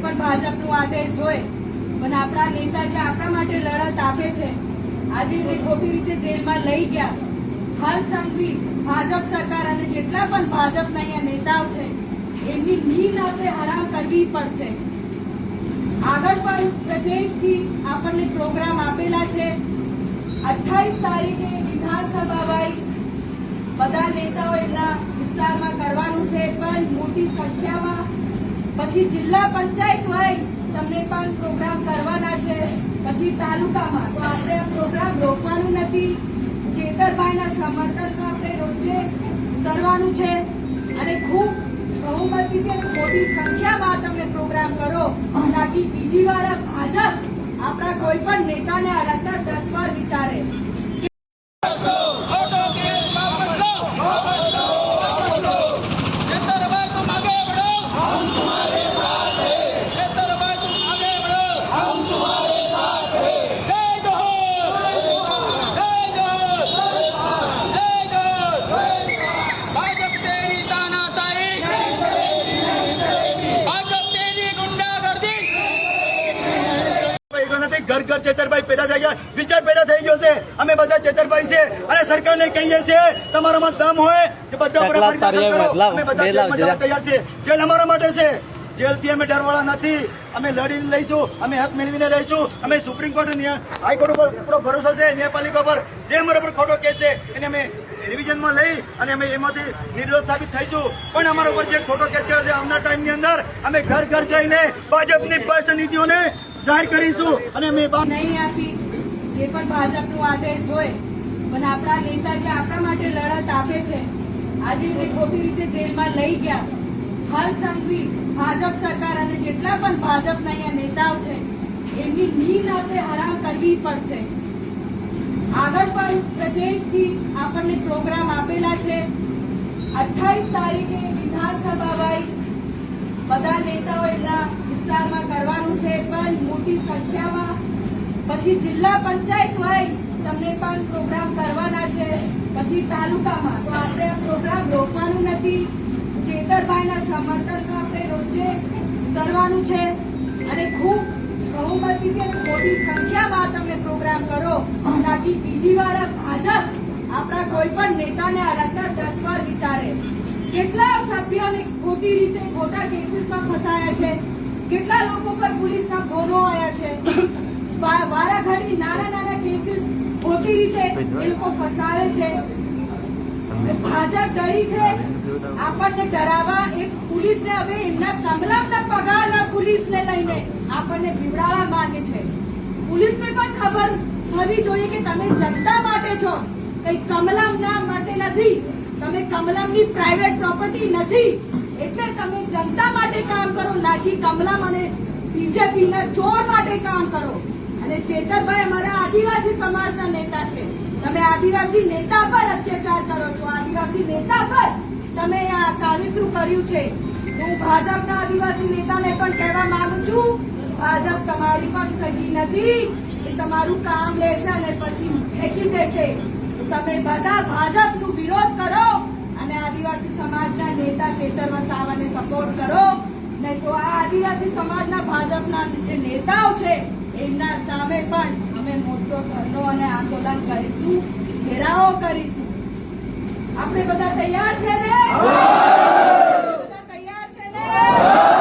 પણ ભાજપનો આદેશ હોય પણ આપણા નેતા જે આપણા માટે લડત આપે છે આજે એને ખોટી રીતે જેલમાં લઈ ગયા. હાલ સંઘવી ભાજપ સરકાર અને જેટલા પણ ભાજપના અહીંયા નેતાઓ છે એમની નીંદ આપણે હરામ કરવી પડશે. આગળ પણ પ્રદેશથી આપણને પ્રોગ્રામ આપેલા છે. 28 તારીખે વિધાનસભા વાઇઝ બધા નેતાઓ એમના વિસ્તારમાં કરવાનું છે પણ મોટી સંખ્યામાં પછી જિલ્લા પંચાયત વાઇઝ તમને પણ પ્રોગ્રામ કરવાના છે. પછી તાલુકામાં તો આપણે આ પ્રોગ્રામ રોકવાનું નથી. ચેતરભાઈના સમર્થનમાં આપણે રોજે કરવાનું છે અને ખૂબ બહુમતીથી મોટી સંખ્યામાં તમે પ્રોગ્રામ કરો તાકી બીજી વાર ભાજપ આપણા કોઈ પણ નેતાને અડકતા 10 વાર વિચારે. ઘર ઘર ચેતરભાઈ પેદા થઈ ગયા, વિચાર પેદા થઈ ગયો છે. અમે બધા ચેતરભાઈ છે અને સરકારને કહીએ છીએ તમારામાં દમ હોય કે બધા પર અમે બધા જેલમાં જવા તૈયાર છે. જેલ અમારા માટે છે. જેલથી અમે ડરવાળા નથી. અમે લડીને લઈશું, અમે હક મેળવીને રહીશું. અમે સુપ્રીમ કોર્ટ હાઈકોર્ટ ઉપર પૂરો ભરોસો છે. ન્યાયપાલિકા પર જે અમારા પર ખોટો કેસ છે એને અમે રિવિઝનમાં લઈ અને અમે એમાંથી નિર્દોષ સાબિત થઈશું. પણ અમારા ઉપર જે ખોટો કેસ કર્યો છે આવનાર ટાઈમની અંદર અમે ઘર ઘર જઈને ભાજપની ભ્રષ્ટ નીતિઓને જાહેર કરીશું અને અમે નહીં આપી. જે પણ ભાજપનો આદેશ હોય પણ આપણા નેતા જે આપણા માટે લડત આપે છે આજે એને ખોટી રીતે જેલમાં લઈ ગયા. હાલ સંઘવી ભાજપ સરકાર અને જેટલા પણ ભાજપના અહીંયા નેતાઓ છે એમની નીંદ આપણે હરામ કરવી પડશે. આગળ પણ પ્રદેશથી આપણને પ્રોગ્રામ આપેલા છે. 28 તારીખે વિધાનસભા વાઇઝ બધા નેતાઓ એમના વિસ્તારમાં કરવાનું છે પણ મોટી સંખ્યામાં પછી જિલ્લા પંચાયત વાઇઝ તમને પણ પ્રોગ્રામ કરવાના છે. પછી તાલુકામાં તો આપણે આ પ્રોગ્રામ રોકવાનું નથી. ચેતરભાઈના સમર્થનમાં આપણે રોજે કરવાનું છે અને ખૂબ બહુમતીથી મોટી સંખ્યામાં તમે પ્રોગ્રામ કરો તાકી બીજી વાર ભાજપ આપણા કોઈ પણ નેતાને અડકતા 10 વાર વિચારે. કેટલા સભ્યોને ખોટી રીતે ખોટા કેસીસમાં ફસાયા છે, કેટલા લોકો પર પોલીસના ફોનો આવ્યા છે. વારાઘડી નાના નાના કેસીસ ખોટી રીતે એ લોકો ફસાવે છે. ભાજપ ડરી છે આપણને ડરાવવા. એ પોલીસને હવે એમના કમલામના પગારના પોલીસને લઈને આપણને બીવડાવવા માંગે છે. પોલીસને પણ ખબર થવી જોઈએ કે તમે જનતા માટે છો, કઈ કમલામના માટે નથી. તમે કમલમની પ્રાઇવેટ પ્રોપર્ટી નથી એટલે તમે જનતા માટે કામ કરો, નાકી કમલમ અને બીજેપીના ચોર માટે કામ કરો. અને ચેતરભાઈ અમારા આદિવાસી સમાજના નેતા છે. તમે આદિવાસી નેતા પર અત્યાચાર કરો છો, આદિવાસી નેતા પર તમે આ કાવતરું કર્યું છે. હું ભાજપના આદિવાસી નેતાને પણ કહેવા માંગુ છું ભાજપ તમારી પણ સગી નથી. એ તમારું કામ લેશે અને પછી ફેંકી દેશે. તમે બધા ભાજપનો વિરોધ કરો અને આદિવાસી સમાજના નેતા ચેતર વસાવાને સપોર્ટ કરો. નહીં તો આ આદિવાસી સમાજના ભાજપના જે નેતાઓ છે એમના સામે પણ અમે મોટો ધરનો અને આંદોલન કરીશું, ઘેરાવો કરીશું. આપણે બધા તૈયાર છે ને? બધા તૈયાર છે ને?